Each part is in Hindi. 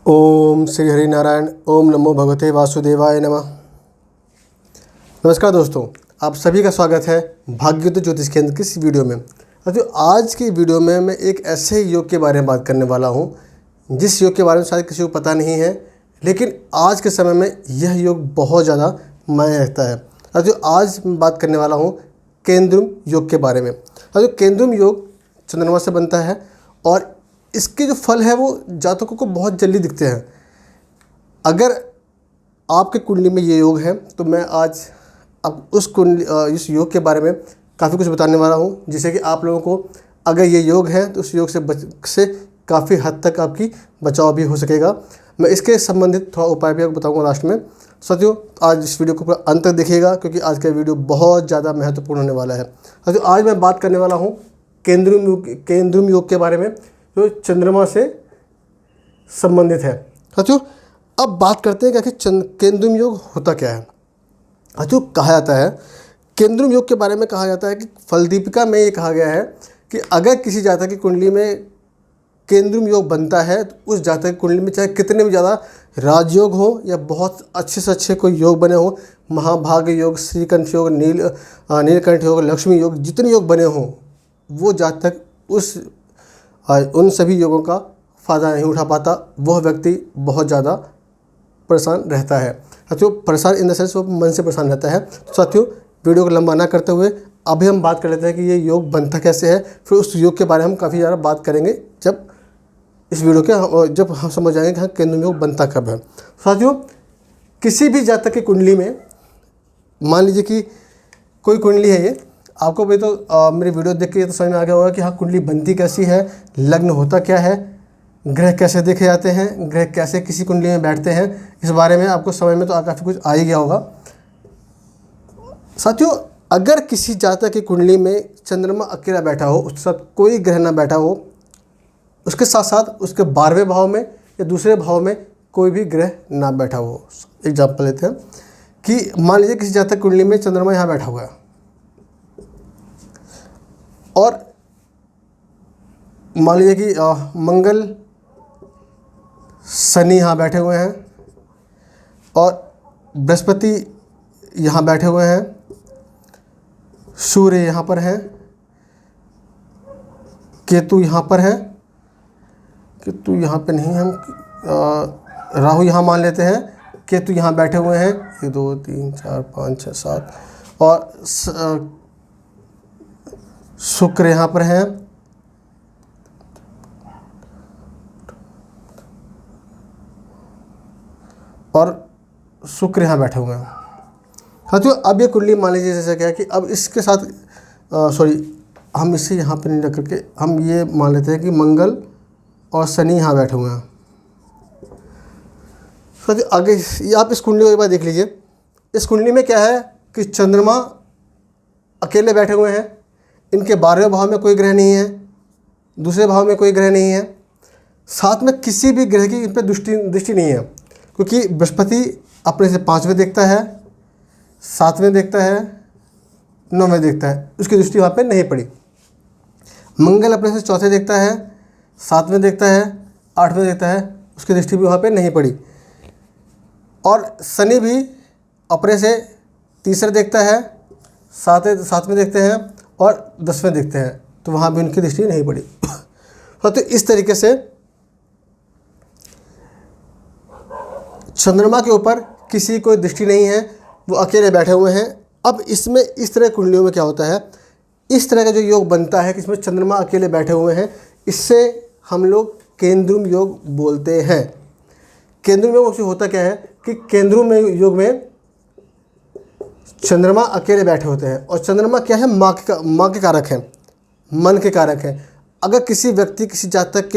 ओम श्री हरि नारायण। ओम नमो भगवते वासुदेवाय नमः। नमस्कार दोस्तों, आप सभी का स्वागत है भाग्योदय ज्योतिष केंद्र की इस वीडियो में। तो आज की वीडियो में मैं एक ऐसे योग के बारे में बात करने वाला हूं जिस योग के बारे में शायद किसी को पता नहीं है, लेकिन आज के समय में यह योग बहुत ज़्यादा मायने रखता है। तो आज मैं बात करने वाला हूँ केंद्रुम योग के बारे में। तो केंद्रुम योग चंद्रमा से बनता है और इसके जो फल है वो जातकों को बहुत जल्दी दिखते हैं। अगर आपके कुंडली में ये योग है तो मैं आज अब इस योग के बारे में काफ़ी कुछ बताने वाला हूँ, जिससे कि आप लोगों को अगर ये योग है तो उस योग से काफ़ी हद तक आपकी बचाव भी हो सकेगा। मैं इसके संबंधित थोड़ा उपाय भी आपको बताऊँगा लास्ट में। साथियों, आज इस वीडियो को पूरा अंत तक देखिएगा क्योंकि आज का वीडियो बहुत ज़्यादा महत्वपूर्ण होने वाला है। साथियों, आज मैं बात करने वाला हूँ केंद्रुम योग के बारे में, जो चंद्रमा से संबंधित है। साथियों, अब बात करते हैं कि केंद्रुम योग होता क्या है। साथियों, कहा जाता है केंद्रुम योग के बारे में कहा जाता है कि फलदीपिका में ये कहा गया है कि अगर किसी जातक की कुंडली में केंद्रुम योग बनता है तो उस जातक की कुंडली में चाहे कितने भी ज़्यादा राजयोग हो या बहुत अच्छे से अच्छे कोई योग बने हो, महाभाग्य योग, श्रीकंठ योग, नीलकंठ योग, लक्ष्मी योग, जितने योग बने हों, वो जातक उन सभी योगों का फ़ायदा नहीं उठा पाता। वह व्यक्ति बहुत ज़्यादा परेशान रहता है। साथियों, परेशान इन द सेंस वो मन से परेशान रहता है। तो साथियों, वीडियो को लंबा ना करते हुए अभी हम बात कर लेते हैं कि ये योग बनता कैसे है। फिर उस योग के बारे में हम काफ़ी ज़्यादा बात करेंगे जब इस वीडियो के जब हम समझ जाएंगे कि हाँ केंद्रुम योग बनता कब है। साथियों, किसी भी जातक की कुंडली में मान लीजिए कि कोई कुंडली है, ये आपको भाई तो मेरी वीडियो देख के तो समझ में आ गया होगा कि हाँ कुंडली बनती कैसी है, लग्न होता क्या है, ग्रह कैसे देखे जाते हैं, ग्रह कैसे किसी कुंडली में बैठते हैं, इस बारे में आपको समझ में तो काफ़ी कुछ आ ही गया होगा। साथियों, अगर किसी जातक की कुंडली में चंद्रमा अकेला बैठा हो, उसके साथ कोई ग्रह ना बैठा हो, उसके साथ साथ उसके 12वें भाव में या दूसरे भाव में कोई भी ग्रह ना बैठा हो। एग्जाम्पल लेते हैं कि मान लीजिए किसी जातक कुंडली में चंद्रमा यहाँ बैठा हुआ है और मान लीजिए कि मंगल शनि यहाँ बैठे हुए हैं और बृहस्पति यहाँ बैठे हुए हैं, सूर्य यहाँ पर है, केतु यहाँ पर है, केतु यहाँ पे नहीं, हम राहु यहाँ मान लेते हैं, केतु यहाँ बैठे हुए हैं, 1 2 3 4 5 6 7 और शुक्र यहाँ पर है और शुक्र यहाँ बैठे हुए हैं। साथियों, अब ये कुंडली मान लीजिए जैसे क्या है कि अब इसके साथ हम इसे यहाँ पर नहीं रख करके हम ये मान लेते हैं कि मंगल और शनि यहाँ बैठे हुए हैं। साथियों, आगे ये आप इस कुंडली को एक बार देख लीजिए। इस कुंडली में क्या है कि चंद्रमा अकेले बैठे हुए हैं, इनके 12वें भाव में कोई ग्रह नहीं है, दूसरे भाव में कोई ग्रह नहीं है, साथ में किसी भी ग्रह की इन पर दृष्टि नहीं है, क्योंकि बृहस्पति अपने से 5वें देखता है, 7वें देखता है, 9वें देखता है, उसकी दृष्टि वहाँ पे नहीं पड़ी। मंगल अपने से 4थे देखता है, 7वें देखता है, 8वें देखता है, उसकी दृष्टि भी वहाँ पे नहीं पड़ी। और शनि भी अपने से 3रे देखता है, 7वें देखते हैं और 10वें देखते हैं, तो वहाँ भी उनकी दृष्टि नहीं पड़ी। तो इस तरीके से चंद्रमा के ऊपर किसी कोई दृष्टि नहीं है, वो अकेले बैठे हुए हैं। अब इसमें इस तरह कुंडलियों में क्या होता है, इस तरह का जो योग बनता है कि इसमें चंद्रमा अकेले बैठे हुए हैं, इससे हम लोग केंद्रुम योग बोलते हैं। केंद्रुम योग से होता क्या है कि केंद्रुम योग में चंद्रमा अकेले बैठे होते हैं और चंद्रमा क्या है, माँ के कारक हैं, मन के कारक हैं। अगर किसी व्यक्ति किसी जातक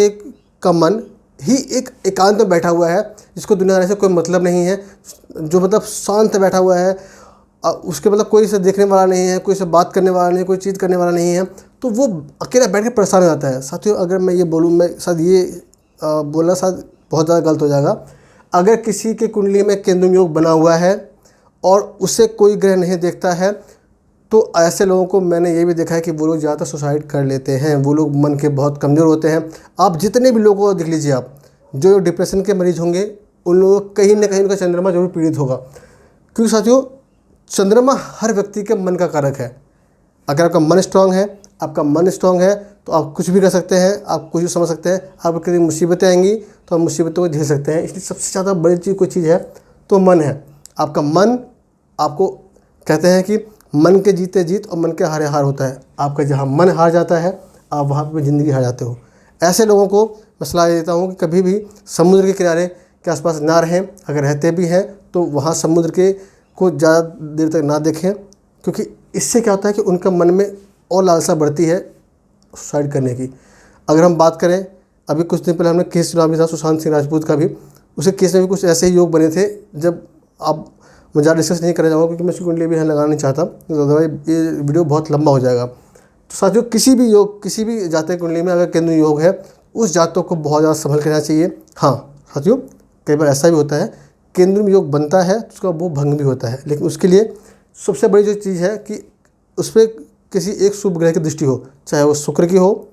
का मन ही एक एकांत में बैठा हुआ है, जिसको दुनिया से कोई मतलब नहीं है, जो मतलब शांत बैठा हुआ है, उसके मतलब कोई से देखने वाला नहीं है, कोई से बात करने वाला नहीं है, कोई चीज़ करने वाला नहीं है, तो वो अकेला बैठ के परेशान हो जाता है। साथियों, अगर मैं ये बोलूँ, मैं शायद ये बोलना शायद बहुत ज़्यादा गलत हो जाएगा। अगर किसी के कुंडली में केंद्रुम योग बना हुआ है और उसे कोई ग्रह नहीं देखता है, तो ऐसे लोगों को मैंने ये भी देखा है कि वो लोग ज़्यादातर सुसाइड कर लेते हैं। वो लोग मन के बहुत कमज़ोर होते हैं। आप जितने भी लोगों को देख लीजिए, आप जो डिप्रेशन के मरीज होंगे उन लोगों को कहीं ना कहीं उनका चंद्रमा जरूर पीड़ित होगा, क्योंकि साथियों चंद्रमा हर व्यक्ति के मन का कारक है। अगर आपका मन स्ट्रांग है, आपका मन स्ट्रांग है तो आप कुछ भी कर सकते हैं, आप कुछ भी समझ सकते हैं। आपको कितनी मुसीबतें आएंगी तो आप मुसीबतों को झेल सकते हैं। इसलिए सबसे ज़्यादा बड़ी चीज़ कोई चीज़ है तो मन है। आपका मन, आपको कहते हैं कि मन के जीते जीत और मन के हारे हार होता है। आपका जहाँ मन हार जाता है आप वहाँ पर ज़िंदगी हार जाते हो। ऐसे लोगों को मैं सलाह देता हूँ कि कभी भी समुद्र के किनारे के आसपास ना रहें। अगर रहते भी हैं तो वहाँ समुद्र के को ज़्यादा देर तक ना देखें, क्योंकि इससे क्या होता है कि उनका मन में और लालसा बढ़ती है सुसाइड करने की। अगर हम बात करें, अभी कुछ दिन पहले हमने केस सुना भी था सुशांत सिंह राजपूत का भी, उसके केस में भी कुछ ऐसे ही योग बने थे। जब आप, मैं ज़्यादा डिस्कस नहीं करना चाहूँगा क्योंकि मैं उसकी कुंडली भी यहाँ लगाना नहीं चाहता, तो ये वीडियो बहुत लंबा हो जाएगा। तो साथियों किसी भी योग, किसी भी जातक कुंडली में अगर केंद्र योग है उस जातक को बहुत ज़्यादा संभल करना चाहिए। हाँ साथियों, कई बार ऐसा भी होता है केंद्र में योग बनता है तो उसका वो भंग भी होता है, लेकिन उसके लिए सबसे बड़ी जो चीज़ है कि उस पर किसी एक शुभ ग्रह की दृष्टि हो, चाहे वो शुक्र की हो।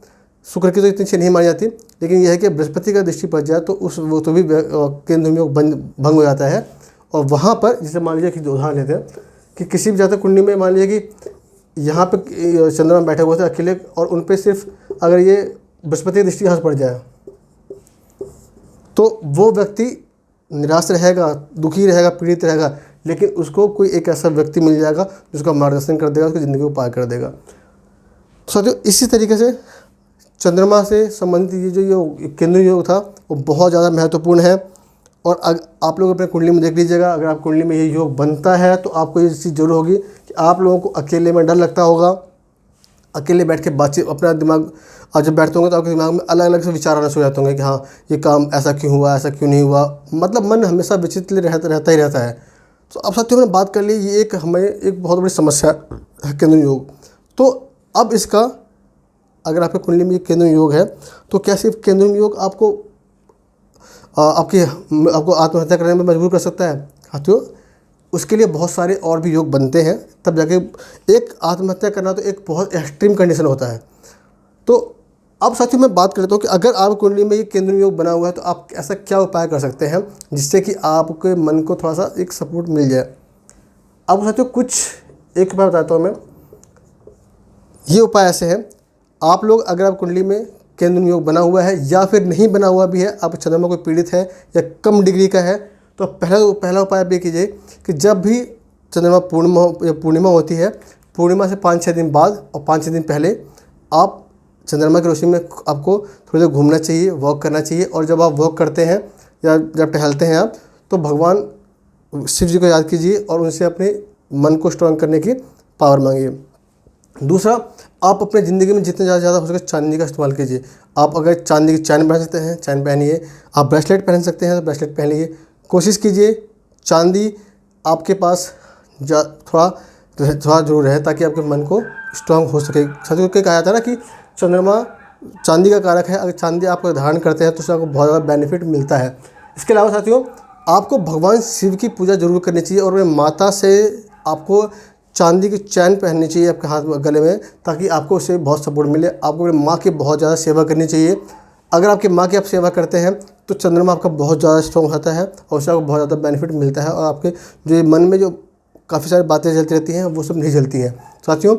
शुक्र की तो इतनी अच्छी नहीं मानी जाती, लेकिन यह है कि बृहस्पति का दृष्टि पड़ जाए तो वो तो भी केंद्र में योग भंग हो जाता है। और वहाँ पर जैसे मान लीजिए कि उदाहरण लेते हैं कि किसी भी जातक कुंडली में मान लीजिए कि यहाँ पे चंद्रमा बैठे हुए थे अकेले और उन पे सिर्फ अगर ये बृहस्पति की दृष्टि यहाँ से पड़ जाए तो वो व्यक्ति निराश रहेगा, दुखी रहेगा, पीड़ित रहेगा, लेकिन उसको कोई एक ऐसा व्यक्ति मिल जाएगा जिसका मार्गदर्शन कर देगा, उसकी ज़िंदगी को पार कर देगा। तो साथियों इसी तरीके से चंद्रमा से संबंधित ये जो योग केंद्र योग था वो बहुत ज़्यादा महत्वपूर्ण है। और आप लोग अपने कुंडली में देख लीजिएगा, अगर आप कुंडली में ये योग बनता है तो आपको ये चीज़ जरूर होगी कि आप लोगों को अकेले में डर लगता होगा। अकेले बैठ के बातचीत, अपना दिमाग आज जब बैठते होंगे तो आपके दिमाग में अलग अलग से विचार आना शुरू हो जाते होंगे कि हाँ ये काम ऐसा क्यों हुआ, ऐसा क्यों नहीं हुआ, मतलब मन हमेशा विचित्र रहता ही रहता है। तो अब साथियों हमने बात कर ली, ये एक हमें एक बहुत बड़ी समस्या है केंद्र योग। तो अब इसका अगर आपके कुंडली में केंद्र योग है तो क्या सिर्फ केंद्र योग आपको आत्महत्या करने में मजबूर कर सकता है? साथियों उसके लिए बहुत सारे और भी योग बनते हैं, तब जाके एक आत्महत्या करना तो एक बहुत एक्सट्रीम कंडीशन होता है। तो अब साथियों मैं बात करता हूँ कि अगर आप कुंडली में ये केंद्र योग बना हुआ है तो आप ऐसा क्या उपाय कर सकते हैं जिससे कि आपके मन को थोड़ा सा एक सपोर्ट मिल जाए। अब साथियों कुछ एक उपाय बताता हूँ मैं। ये उपाय ऐसे हैं, आप लोग अगर आप कुंडली में केंद्र योग बना हुआ है या फिर नहीं बना हुआ भी है, आप चंद्रमा को पीड़ित है या कम डिग्री का है, तो पहला उपाय आप ये कीजिए कि जब भी चंद्रमा पूर्णिमा होती है, पूर्णिमा से 5-6 दिन बाद और 5-6 दिन पहले आप चंद्रमा की रोशनी में आपको थोड़ी देर घूमना चाहिए, वॉक करना चाहिए। और जब आप वॉक करते हैं या जब टहलते हैं आप, तो भगवान शिव जी को याद कीजिए और उनसे अपने मन को स्ट्रांग करने की पावर मांगिए। दूसरा, आप अपने ज़िंदगी में जितने ज़्यादा हो सके चांदी का इस्तेमाल कीजिए। आप अगर चांदी की चैन पहन सकते हैं चैन पहनिए, आप ब्रेसलेट पहन सकते हैं तो ब्रेसलेट पहनिए। कोशिश कीजिए चांदी आपके पास थोड़ा जरूर रहे ताकि आपके मन को स्ट्रांग हो सके। साथियों कहा जाता है ना कि चंद्रमा चांदी का कारक है, अगर चांदी आप धारण करते हैं तो उससे आपको बहुत ज़्यादा बेनिफिट मिलता है। इसके अलावा साथियों आपको भगवान शिव की पूजा जरूर करनी चाहिए और माता से आपको चांदी की चैन पहननी चाहिए आपके हाथ में, गले में, ताकि आपको उससे बहुत सपोर्ट मिले। आपको अपनी माँ की बहुत ज़्यादा सेवा करनी चाहिए। अगर आपकी माँ की आप सेवा करते हैं तो चंद्रमा आपका बहुत ज़्यादा स्ट्रॉन्ग होता है और उससे आपको बहुत ज़्यादा बेनिफिट मिलता है और आपके जो मन में जो काफ़ी सारी बातें चलती रहती हैं वो सब नहीं चलती हैं। साथियों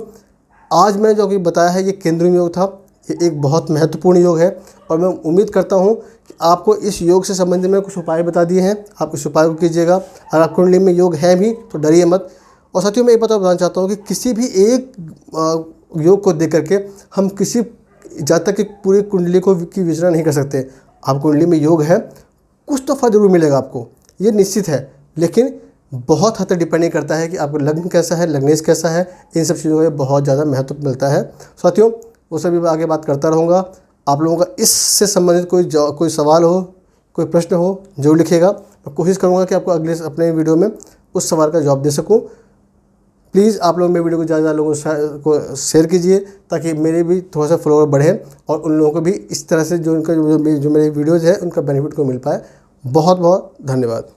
आज मैंने जो अभी बताया है ये केंद्रीय योग था, ये एक बहुत महत्वपूर्ण योग है और मैं उम्मीद करता हूँ कि आपको इस योग से संबंधित में कुछ उपाय बता दिए हैं, आप इस उपाय को कीजिएगा। अगर आप कुंडली में योग है भी तो डरिए मत। और साथियों मैं ये बताना चाहता हूँ कि किसी भी एक योग को देख करके हम किसी जातक की पूरी कुंडली को की विवेचना नहीं कर सकते। आप कुंडली में योग है, कुछ तो फल जरूर मिलेगा आपको, ये निश्चित है, लेकिन बहुत हद तक डिपेंड करता है कि आपका लग्न कैसा है, लग्नेश कैसा है, इन सब चीज़ों में बहुत ज़्यादा महत्व मिलता है। साथियों वो सभी मैं आगे बात करता रहूँगा। आप लोगों का इससे संबंधित कोई सवाल हो, कोई प्रश्न हो जरूर लिखिएगा। मैं कोशिश करूँगा कि आपको अगले अपने वीडियो में उस सवाल का जवाब दे सकूँ। प्लीज़ आप लोग मेरे वीडियो को ज़्यादा लोगों को शेयर कीजिए ताकि मेरे भी थोड़ा सा फॉलोअर बढ़े और उन लोगों को भी इस तरह से जो मेरे वीडियोज़ हैं उनका बेनिफिट को मिल पाए। बहुत बहुत धन्यवाद।